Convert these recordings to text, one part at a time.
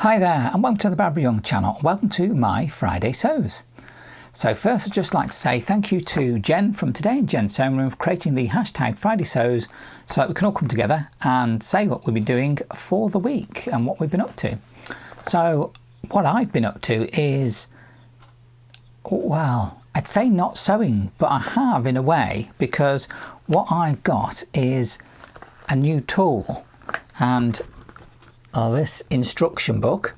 Hi there and welcome to the Barbara Young channel. Welcome to my Friday Sews. So first I'd just like to say thank you to Jen from Today in Jen's Sewing Room for creating the hashtag Friday Sews so that we can all come together and say what we've been doing for the week and what we've been up to. So what I've been up to is, well, I'd say not sewing, but I have in a way, because what I've got is a new tool, and this instruction book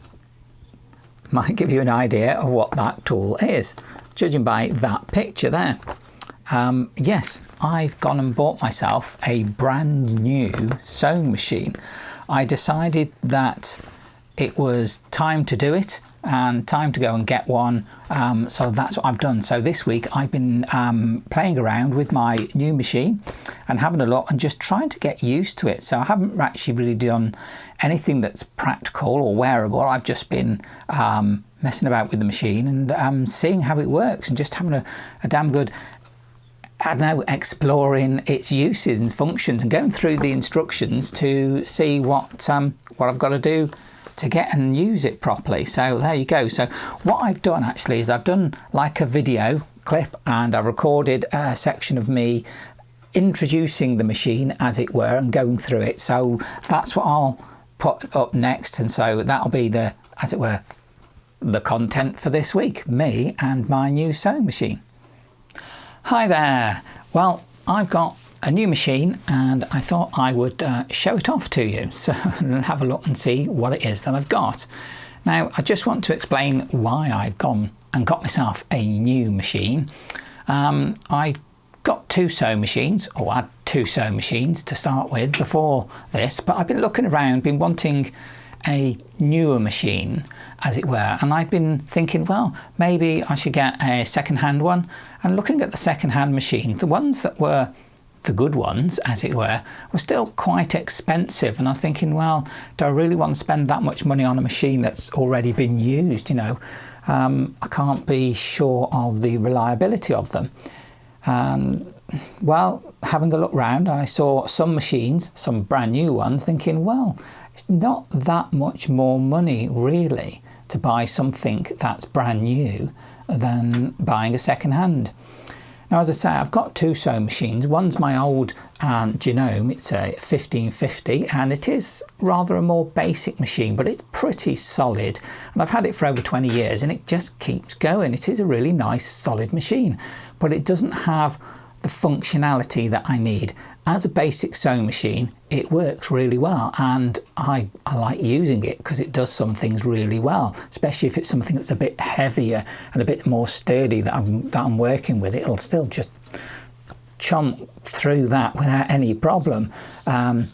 might give you an idea of what that tool is, judging by that picture there. Yes, I've gone and bought myself a brand new sewing machine. I decided that it was time to do it and time to go and get one, so that's what I've done. So this week I've been playing around with my new machine and having a look and just trying to get used to it. So I haven't actually really done anything that's practical or wearable. I've just been messing about with the machine and seeing how it works and just having a damn good, I don't know, exploring its uses and functions and going through the instructions to see what I've got to do to get and use it properly. So there you go. So what I've done actually is I've done like a video clip and I've recorded a section of me introducing the machine, as it were, and going through it. So that's what I'll put up next, and so that'll be the, as it were, the content for this week, me and my new sewing machine. Hi there. Well, I've got a new machine and I thought I would show it off to you, so have a look and see what it is that I've got. Now I just want to explain why I've gone and got myself a new machine. I got two sewing machines, or had two sewing machines to start with before this, but I've been looking around, been wanting a newer machine, as it were, and I've been thinking, well, maybe I should get a second-hand one. And looking at the second-hand machines, the ones that were the good ones, as it were still quite expensive, and I'm thinking, well, do I really want to spend that much money on a machine that's already been used? You know, I can't be sure of the reliability of them. And well, having a look round, I saw some machines, some brand new ones, thinking, well, it's not that much more money really to buy something that's brand new than buying a second hand. Now, as I say, I've got two sewing machines. One's my old Genome, it's a 1550, and it is rather a more basic machine, but it's pretty solid. And I've had it for over 20 years and it just keeps going. It is a really nice, solid machine, but it doesn't have the functionality that I need. As a basic sewing machine, it works really well, and I like using it because it does some things really well, especially if it's something that's a bit heavier and a bit more sturdy that I'm working with. It'll still just chomp through that without any problem. And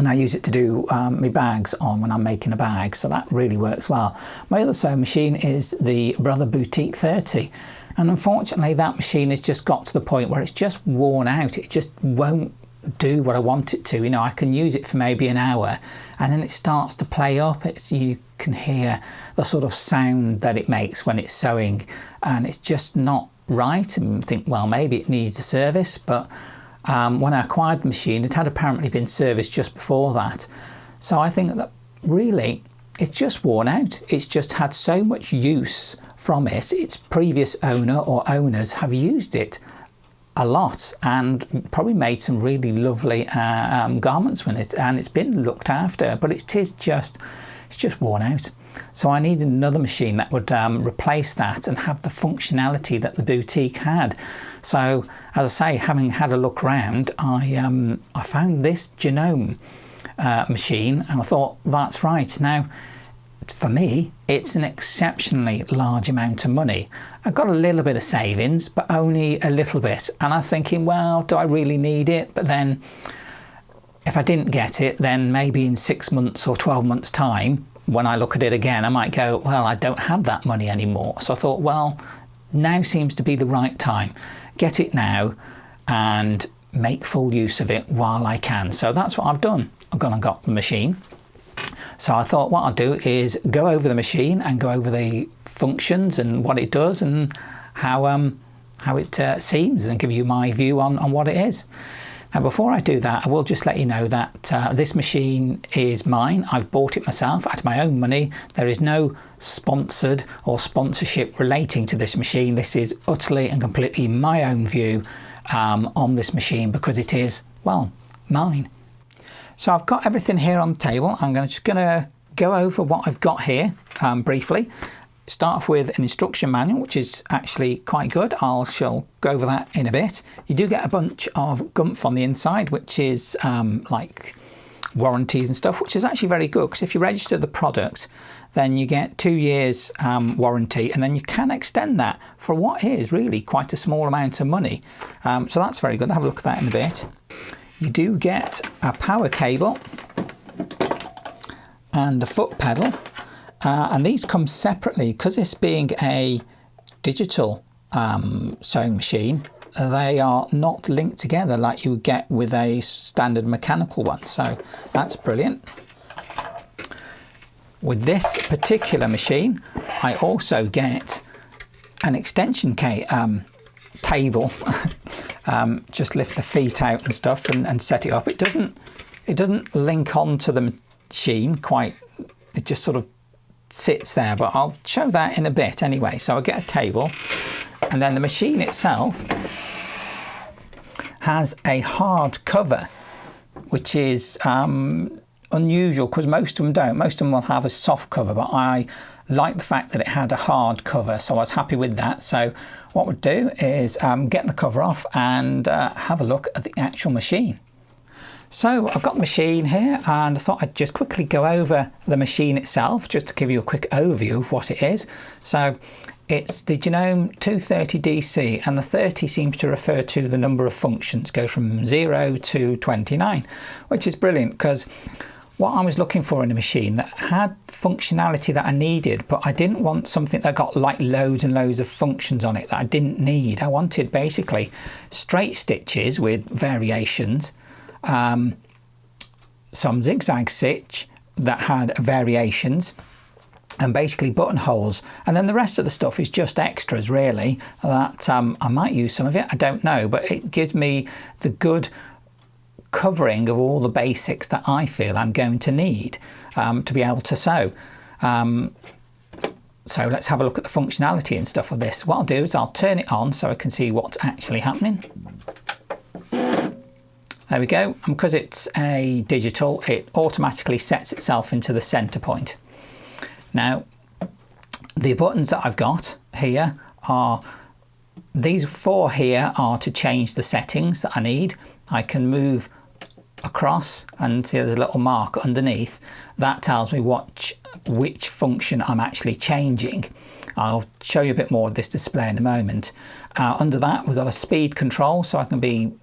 I use it to do my bags on when I'm making a bag, so that really works well. My other sewing machine is the Brother Boutique 30. And unfortunately, that machine has just got to the point where it's just worn out. It just won't do what I want it to. You know, I can use it for maybe an hour and then it starts to play up. You can hear the sort of sound that it makes when it's sewing, and it's just not right. And think, well, maybe it needs a service. But when I acquired the machine, it had apparently been serviced just before that. So I think that really it's just worn out. It's just had so much use from it. Its previous owner or owners have used it a lot and probably made some really lovely garments with it, and it's been looked after, but it's just worn out. So I needed another machine that would replace that and have the functionality that the Boutique had. So as I say, having had a look around, I found this Genome machine, and I thought, that's right. Now, for me, it's an exceptionally large amount of money. I've got a little bit of savings, but only a little bit. And I'm thinking, well, do I really need it? But then if I didn't get it, then maybe in 6 months or 12 months time, when I look at it again, I might go, well, I don't have that money anymore. So I thought, well, now seems to be the right time. Get it now and make full use of it while I can. So that's what I've done. I've gone and got the machine. So I thought what I'll do is go over the machine and go over the functions and what it does and how it seems, and give you my view on what it is. Now before I do that, I will just let you know that this machine is mine. I've bought it myself out of my own money. There is no sponsored or sponsorship relating to this machine. This is utterly and completely my own view on this machine, because it is, well, mine. So I've got everything here on the table. I'm just going to go over what I've got here briefly. Start off with an instruction manual, which is actually quite good. Shall go over that in a bit. You do get a bunch of gumph on the inside, which is like warranties and stuff, which is actually very good, because if you register the product, then you get 2 years warranty, and then you can extend that for what is really quite a small amount of money. So that's very good. I'll have a look at that in a bit. You do get a power cable and a foot pedal. And these come separately, because this being a digital sewing machine, they are not linked together like you would get with a standard mechanical one. So that's brilliant. With this particular machine, I also get an extension table. Just lift the feet out and stuff and set it up. It doesn't link onto the machine quite. It just sort of sits there, but I'll show that in a bit anyway. So I get a table, and then the machine itself has a hard cover, which is unusual, because most of them don't. Most of them will have a soft cover, but I like the fact that it had a hard cover, so I was happy with that. So what we'll do is get the cover off and have a look at the actual machine. So I've got the machine here, and I thought I'd just quickly go over the machine itself, just to give you a quick overview of what it is. So it's the Genome 230 DC, and the 30 seems to refer to the number of functions, go from 0 to 29, which is brilliant, because what I was looking for in a machine that had functionality that I needed, but I didn't want something that got like loads and loads of functions on it that I didn't need. I wanted basically straight stitches with variations, some zigzag stitch that had variations, and basically buttonholes, and then the rest of the stuff is just extras really, that I might use some of it, I don't know, but it gives me the good covering of all the basics that I feel I'm going to need to be able to sew. So let's have a look at the functionality and stuff of this. What I'll do is I'll turn it on so I can see what's actually happening. There we go, and because it's a digital, it automatically sets itself into the center point. Now, the buttons that I've got here are, these 4 here are to change the settings that I need. I can move across and see there's a little mark underneath. That tells me which function I'm actually changing. I'll show you a bit more of this display in a moment. Under that, we've got a speed control, so I can be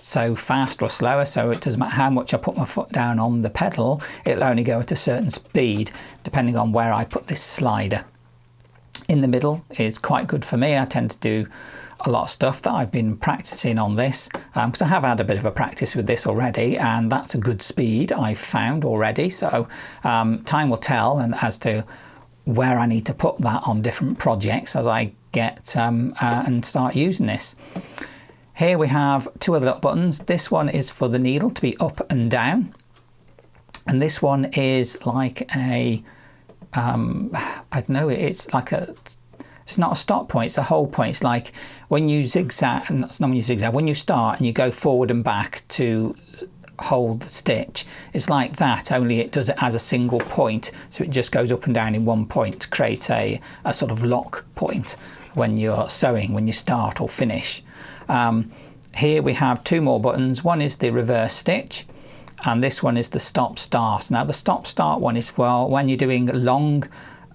so fast or slower, so it doesn't matter how much I put my foot down on the pedal, it'll only go at a certain speed depending on where I put this slider. In the middle is quite good for me. I tend to do a lot of stuff that I've been practicing on this, because I have had a bit of a practice with this already, and that's a good speed I've found already. So time will tell, and as to where I need to put that on different projects as I get and start using this. Here we have 2 other little buttons. This one is for the needle to be up and down, and this one is like a I don't know, it's like a, it's not a stop point, it's a hold point. It's like when you zigzag, not when you zigzag, when you start and you go forward and back to hold the stitch, it's like that, only it does it as a single point, so it just goes up and down in one point to create a sort of lock point when you're sewing, when you start or finish. Here we have 2 more buttons. One is the reverse stitch, and this one is the stop start. Now the stop start one is for when you're doing long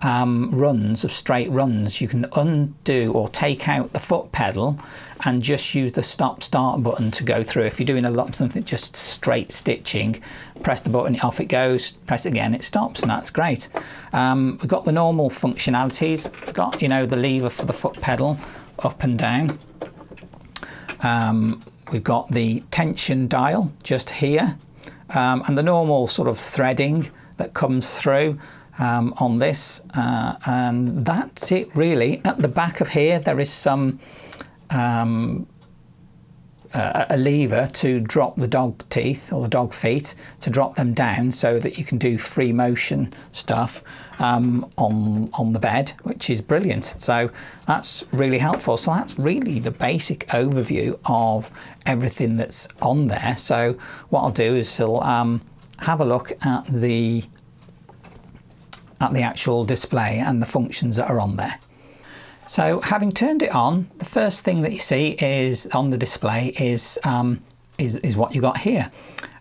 runs of straight runs. You can undo or take out the foot pedal and just use the stop start button to go through. If you're doing a lot of something just straight stitching, press the button, off it goes, press it again, it stops, and that's great. We've got the normal functionalities. We've got, you know, the lever for the foot pedal up and down. We've got the tension dial just here, and the normal sort of threading that comes through on this, and that's it really. At the back of here there is some a lever to drop the dog teeth or the dog feet, to drop them down so that you can do free motion stuff on the bed, which is brilliant. So that's really helpful. So that's really the basic overview of everything that's on there. So what I'll do is I'll have a look at the actual display and the functions that are on there. So having turned it on, the first thing that you see is on the display is what you got here.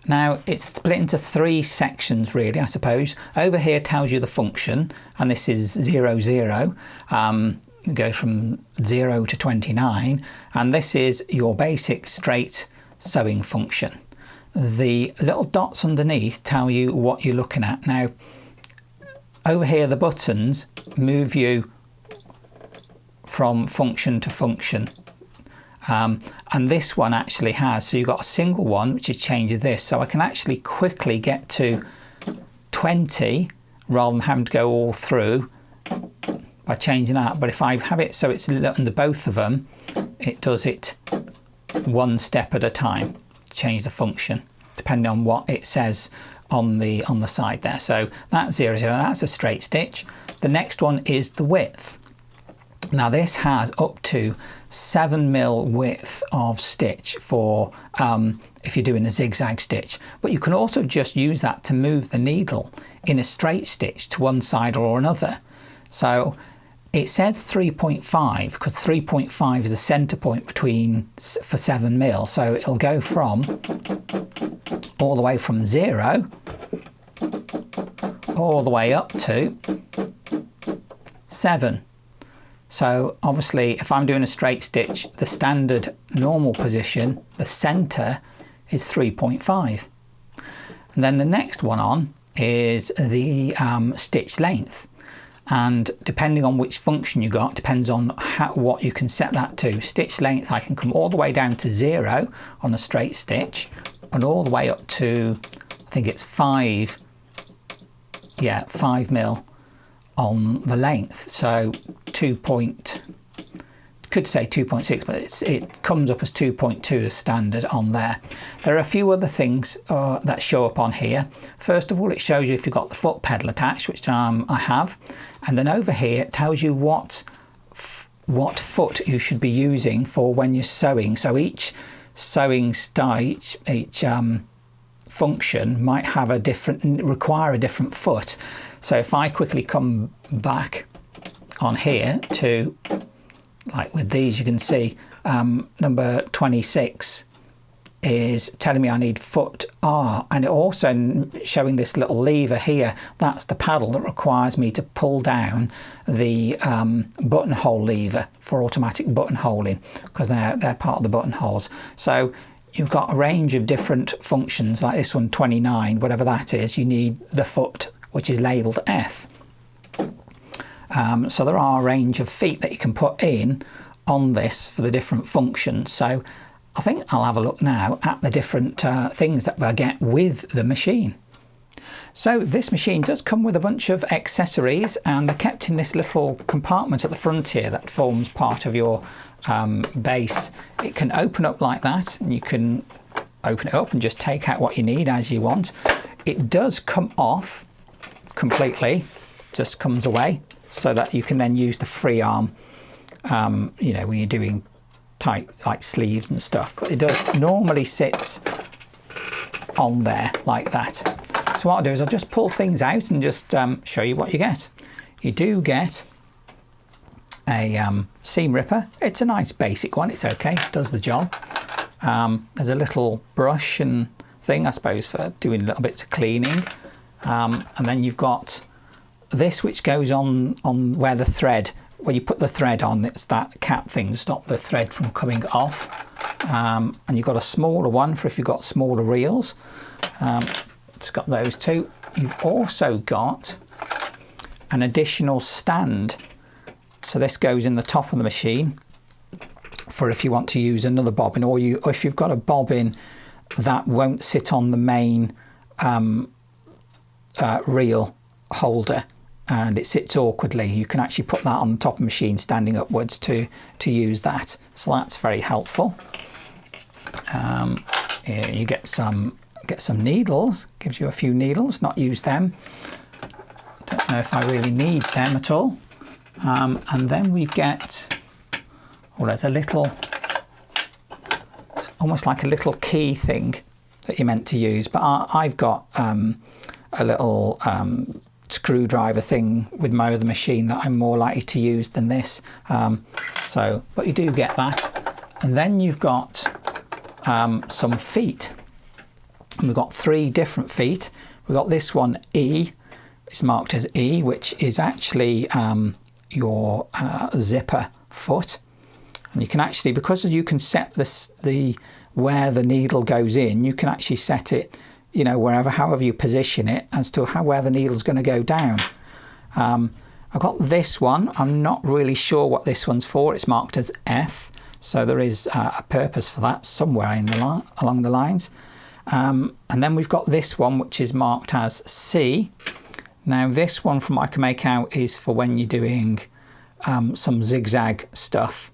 Now it's split into 3 sections really, I suppose. Over here tells you the function, and this is 0, 0. It goes from 0 to 29, and this is your basic straight sewing function. The little dots underneath tell you what you're looking at. Now over here the buttons move you from function to function, and this one actually has, so you've got a single one which is changing this, so I can actually quickly get to 20 rather than having to go all through by changing that. But if I have it so it's under both of them, it does it one step at a time, change the function depending on what it says on the side there. So that's 0, 0, that's a straight stitch. The next one is the width. Now this has up to 7mm width of stitch for if you're doing a zigzag stitch, but you can also just use that to move the needle in a straight stitch to one side or another. So it said 3.5 because 3.5 is the center point for 7mm, so it'll go from all the way from 0 all the way up to 7. So obviously if I'm doing a straight stitch, the standard normal position, the center is 3.5. And then the next one on is the stitch length, and depending on which function you got depends on what you can set that to. Stitch length, I can come all the way down to 0 on a straight stitch and all the way up to, I think it's 5 mil on the length. So could say 2.6, but it comes up as 2.2 as standard on there. There are a few other things that show up on here. First of all, it shows you if you've got the foot pedal attached, which I have, and then over here it tells you what foot you should be using for when you're sewing. So each sewing style, each function might have require a different foot. So if I quickly come back on here to, like with these, you can see number 26 is telling me I need foot R, and it also showing this little lever here. That's the paddle that requires me to pull down the buttonhole lever for automatic buttonholing, because they're part of the buttonholes. So you've got a range of different functions, like this one 29, whatever that is, you need the foot which is labelled F. So there are a range of feet that you can put in on this for the different functions. So I think I'll have a look now at the different things that I get with the machine. So this machine does come with a bunch of accessories, and they're kept in this little compartment at the front here that forms part of your base. It can open up like that, and you can open it up and just take out what you need as you want. It does come off completely, just comes away, so that you can then use the free arm, you know, when you're doing tight like sleeves and stuff. But it does normally sits on there like that. So what I'll do is I'll just pull things out and just show you what you get. You do get a seam ripper. It's a nice basic one, it's okay, it does the job. There's a little brush and thing, I suppose, for doing little bits of cleaning. And then you've got this which goes on where the thread, where you put the thread on, it's that cap thing to stop the thread from coming off. And you've got a smaller one for if you've got smaller reels. It's got those two. You've also got an additional stand. So this goes in the top of the machine for if you want to use another bobbin, or if you've got a bobbin that won't sit on the main reel holder and it sits awkwardly, you can actually put that on the top of the machine standing upwards to use that. So that's very helpful. Here you get some needles. Gives you a few needles. Not used them. Don't know if I really need them at all. And then we get, oh, there's a little, almost like a little key thing that you're meant to use. But I've got a little screwdriver thing with my other machine that I'm more likely to use than this. But you do get that. And then you've got some feet. And we've got 3 different feet. We've got this one, E. It's marked as E, which is actually your zipper foot. And you can actually, because you can set where the needle goes in, you can actually set it, you know, however you position it as to where the needle's going to go down. I've got this one. I'm not really sure what this one's for. It's marked as F, so there is a purpose for that somewhere along the lines. And then we've got this one, which is marked as C. Now this one, from what I can make out, is for when you're doing some zigzag stuff.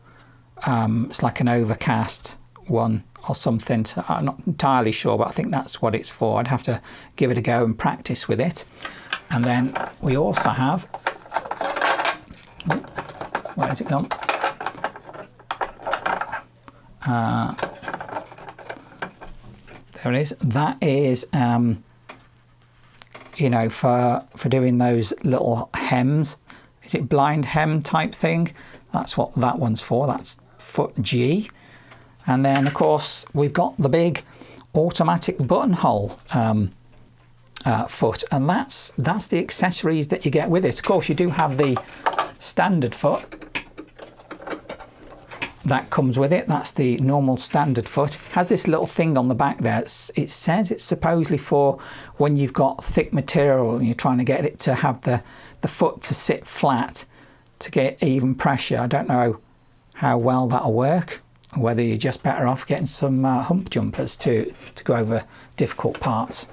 It's like an overcast one or something. I'm not entirely sure, but I think that's what it's for. I'd have to give it a go and practice with it. And then we also have, where's it gone? There it is. That is, you know, for doing those little hems. Is it blind hem type thing? That's what that one's for. That's foot G. And then, of course, we've got the big automatic buttonhole foot, and that's the accessories that you get with it. Of course, you do have the standard foot that comes with it. That's the normal standard foot. It has this little thing on the back there. It says it's supposedly for when you've got thick material and you're trying to get it to have the foot to sit flat to get even pressure. I don't know how well that'll work, or whether you're just better off getting some hump jumpers to go over difficult parts.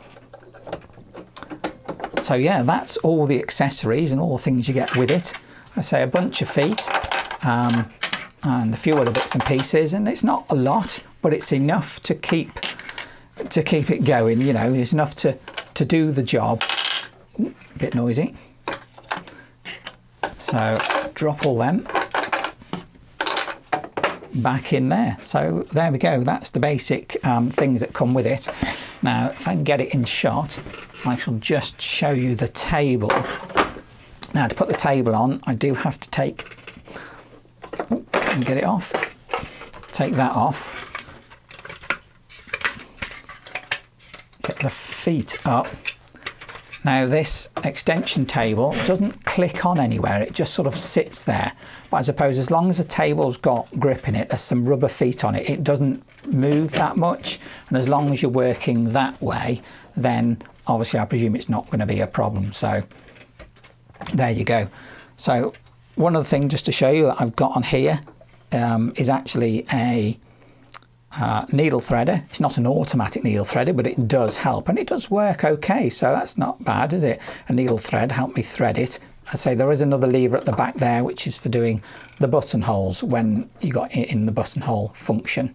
So yeah, that's all the accessories and all the things you get with it. I say a bunch of feet and a few other bits and pieces, and it's not a lot, but it's enough to keep it going. You know, it's enough to do the job. Ooh, a bit noisy. So drop all them back in there. So there we go. That's the basic things that come with it. Now, if I can get it in shot, I shall just show you the table. Now, to put the table on, I do have to take, and get it off. Take that off. Get the feet up. Now this extension table doesn't click on anywhere, it just sort of sits there. But I suppose as long as the table's got grip in it, there's some rubber feet on it, it doesn't move that much. And as long as you're working that way, then obviously I presume it's not going to be a problem. So there you go. So one other thing just to show you that I've got on here is actually a needle threader. It's not an automatic needle threader, but it does help, and it does work okay, so that's not bad, is it? A needle thread helped me thread it. I say there is another lever at the back there which is for doing the buttonholes when you got it in the buttonhole function.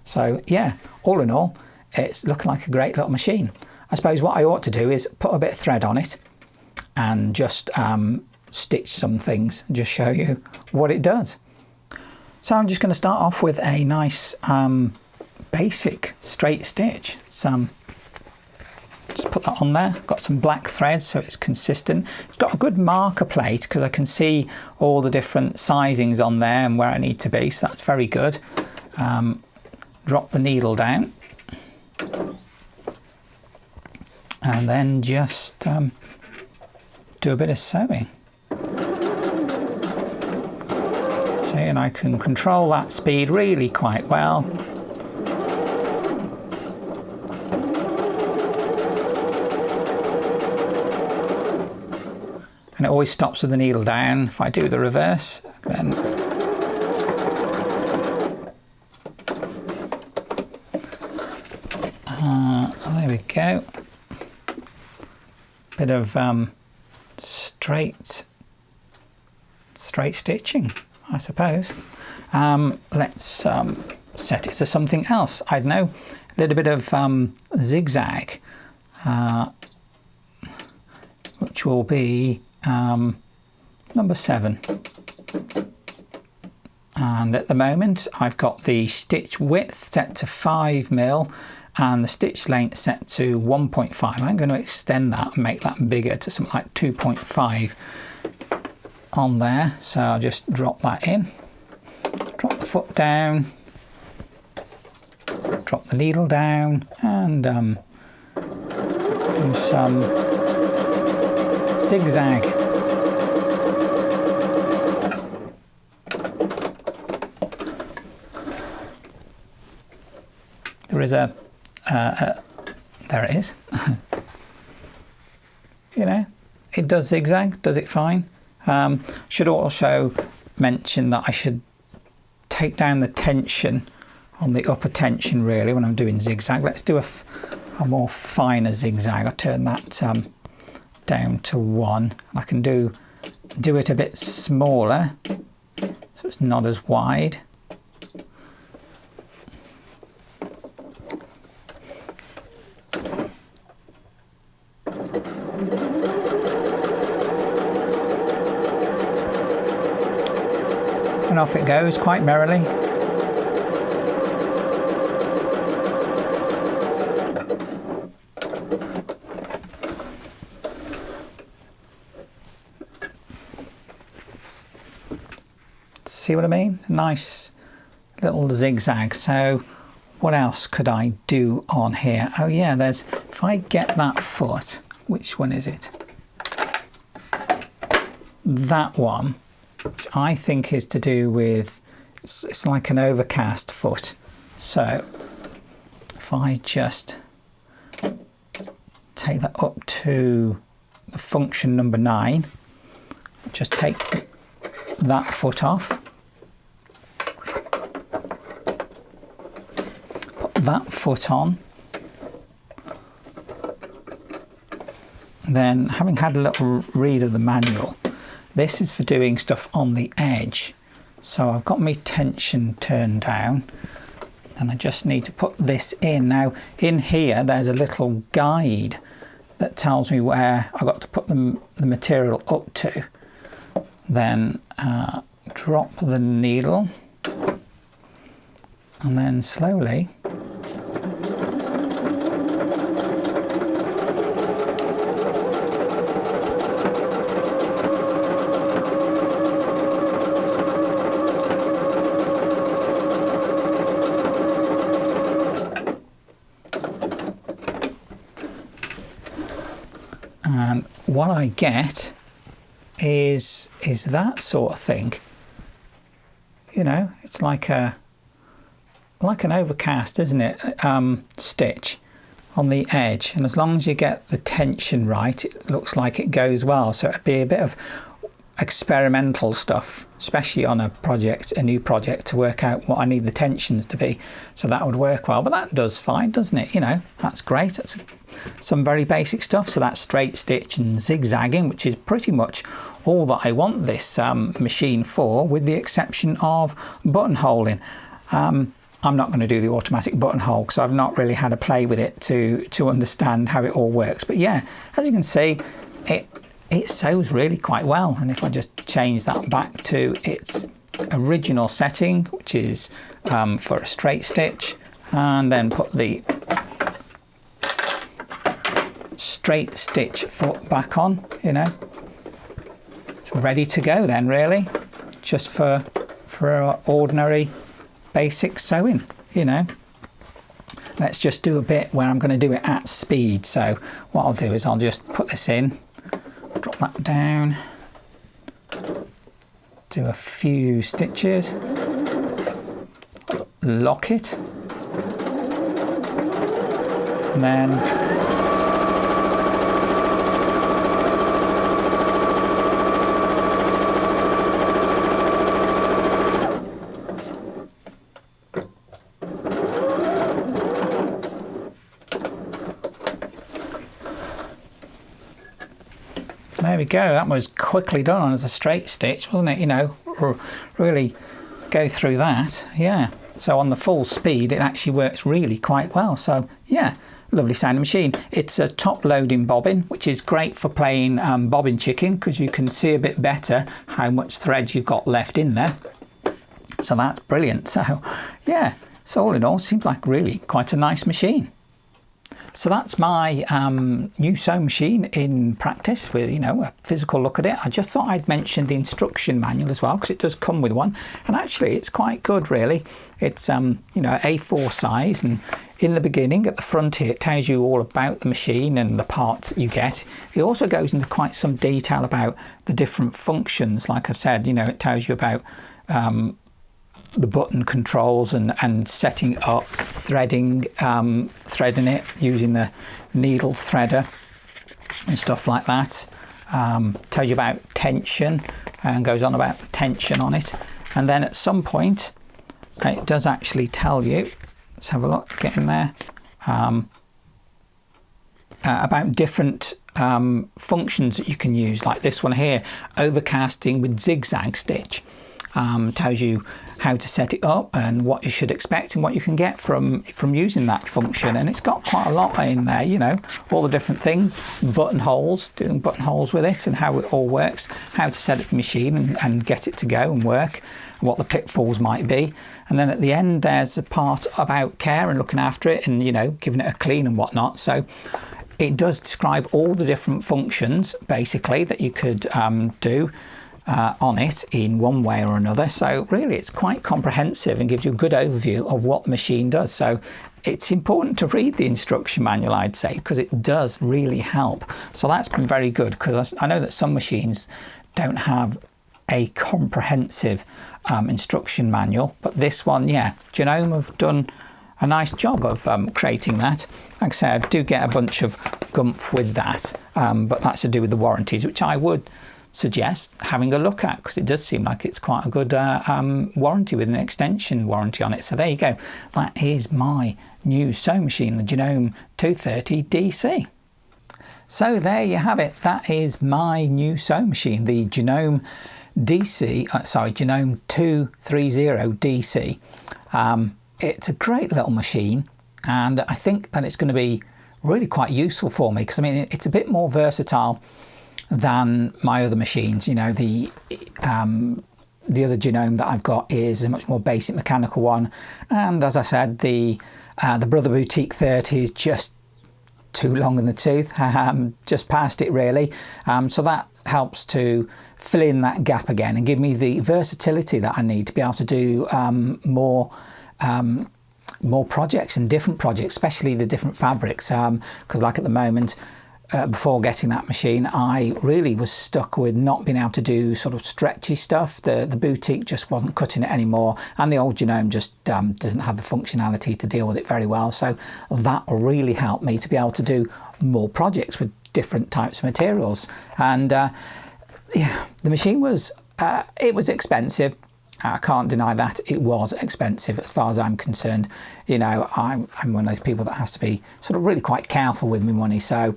So yeah, all in all, it's looking like a great little machine. I suppose what I ought to do is put a bit of thread on it and just stitch some things and just show you what it does. So I'm just going to start off with a nice basic straight stitch. Just put that on there. Got some black thread so it's consistent. It's got a good marker plate because I can see all the different sizings on there and where I need to be, so that's very good. Drop the needle down and then just do a bit of sewing. And I can control that speed really quite well. And it always stops with the needle down. If I do the reverse, then there we go. Bit of straight stitching, I suppose. Let's set it to something else. I don't know, a little bit of zigzag, which will be number 7. And at the moment I've got the stitch width set to 5mm and the stitch length set to 1.5. I'm going to extend that and make that bigger to something like 2.5 on there. So I'll just drop that in, drop the foot down, drop the needle down, and do some zigzag. There is a there it is. You know, it does zigzag, does it fine. Should also mention that I should take down the tension on the upper tension really when I'm doing zigzag. Let's do a more finer zigzag. I'll turn that down to 1. I can do it a bit smaller so it's not as wide. And off it goes quite merrily. See what I mean? Nice little zigzag. So what else could I do on here? Oh yeah, there's, if I get that foot, which one is it? That one, which I think is to do with, it's like an overcast foot. So if I just take that up to the function number 9, just take that foot off, put that foot on, then having had a little read of the manual, this is for doing stuff on the edge. So I've got my tension turned down and I just need to put this in. Now in here there's a little guide that tells me where I've got to put the material up to. Then drop the needle and then slowly and what I get is that sort of thing. You know, it's like an overcast, isn't it? Stitch on the edge, and as long as you get the tension right, it looks like it goes well. So it'd be a bit of experimental stuff, especially on a new project, to work out what I need the tensions to be. So that would work well, but that does fine, doesn't it? You know, that's great. That's some very basic stuff. So that's straight stitch and zigzagging, which is pretty much all that I want this machine for, with the exception of buttonholing. I'm not going to do the automatic buttonhole because I've not really had a play with it to understand how it all works. But yeah, as you can see, it sews really quite well. And if I just change that back to its original setting, which is for a straight stitch, and then put the straight stitch foot back on, you know, it's ready to go then, really, just for ordinary basic sewing, you know. Let's just do a bit where I'm going to do it at speed. So what I'll do is I'll just put this in, drop that down, do a few stitches, lock it, and then there we go. That was quickly done as a straight stitch, wasn't it? You know, really go through that. Yeah. So on the full speed, it actually works really quite well. So yeah, lovely sounding machine. It's a top loading bobbin, which is great for playing bobbin chicken, because you can see a bit better how much thread you've got left in there. So that's brilliant. So yeah, so all in all, seems like really quite a nice machine. So that's my new sewing machine in practice with, you know, a physical look at it. I just thought I'd mention the instruction manual as well, because it does come with one, and actually it's quite good really. It's you know, A4 size, and in the beginning at the front here it tells you all about the machine and the parts that you get. It also goes into quite some detail about the different functions. Like I've said, you know, it tells you about the button controls and setting up threading it using the needle threader and stuff like that. Tells you about tension and goes on about the tension on it, and then at some point it does actually tell you, let's have a look, get in there, about different functions that you can use, like this one here, overcasting with zigzag stitch. Tells you how to set it up and what you should expect and what you can get from using that function. And it's got quite a lot in there, you know, all the different things, buttonholes, doing buttonholes with it and how it all works, how to set up the machine and get it to go and work, what the pitfalls might be. And then at the end there's a part about care and looking after it and, you know, giving it a clean and whatnot. So it does describe all the different functions basically that you could do on it in one way or another. So really it's quite comprehensive and gives you a good overview of what the machine does. So it's important to read the instruction manual, I'd say, because it does really help. So that's been very good, because I know that some machines don't have a comprehensive instruction manual, but this one, yeah, Genome have done a nice job of creating that. Like I say, I do get a bunch of gumph with that, but that's to do with the warranties, which I would suggest having a look at, because it does seem like it's quite a good warranty with an extension warranty on it. So there you go, that is my new sewing machine, the Genome 230 DC. So there you have it, that is my new sewing machine, the Genome Genome 230 DC. It's a great little machine, and I think that it's going to be really quite useful for me, because I mean it's a bit more versatile than my other machines. You know, the other Genome that I've got is a much more basic mechanical one, and as I said, the Brother Boutique 30 is just too long in the tooth, just past it really. So that helps to fill in that gap again and give me the versatility that I need to be able to do more projects and different projects, especially the different fabrics, because like at the moment, before getting that machine, I really was stuck with not being able to do sort of stretchy stuff. The Boutique just wasn't cutting it anymore, and the old Genome just doesn't have the functionality to deal with it very well. So that really helped me to be able to do more projects with different types of materials. And yeah, the machine was it was expensive. I can't deny that it was expensive as far as I'm concerned. You know, I'm one of those people that has to be sort of really quite careful with my money. So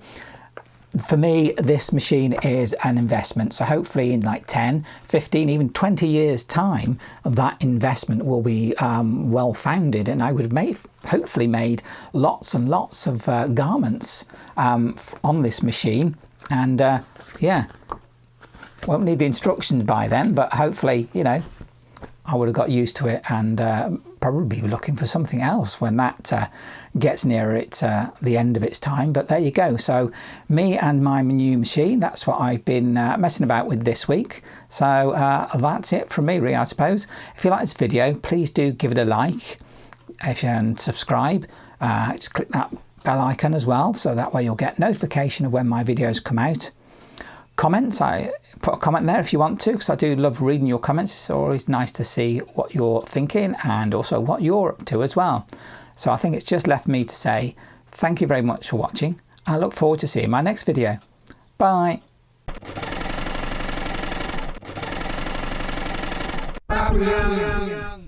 for me, this machine is an investment. So hopefully in like 10, 15, even 20 years time, that investment will be well founded, and I would have hopefully made lots and lots of garments on this machine. And yeah, won't need the instructions by then, but hopefully, you know, I would have got used to it and probably be looking for something else when that gets nearer the end of its time. But there you go. So me and my new machine, that's what I've been messing about with this week. So that's it from me really, I suppose. If you like this video, please do give it a like and subscribe. Just click that bell icon as well, so that way you'll get notification of when my videos come out. Comments, I put a comment there if you want to, because I do love reading your comments. It's always nice to see what you're thinking and also what you're up to as well. So I think it's just left me to say thank you very much for watching. I look forward to seeing my next video. Bye. Bye.